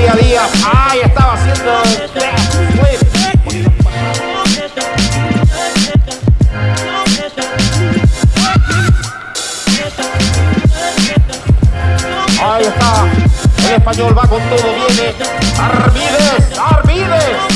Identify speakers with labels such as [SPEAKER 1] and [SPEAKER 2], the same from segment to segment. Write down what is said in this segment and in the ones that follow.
[SPEAKER 1] María Díaz. Ahí estaba haciendo el flip. Ahí está. El español va con todo, viene. Arvides, Arvides.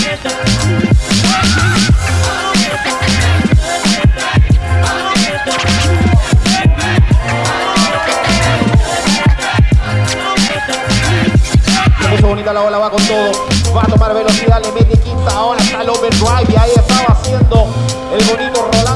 [SPEAKER 1] Muy bonita la ola, va con todo. Va a tomar velocidad, le mete quinta, ahora está el overdrive y ahí estaba haciendo el bonito rolar.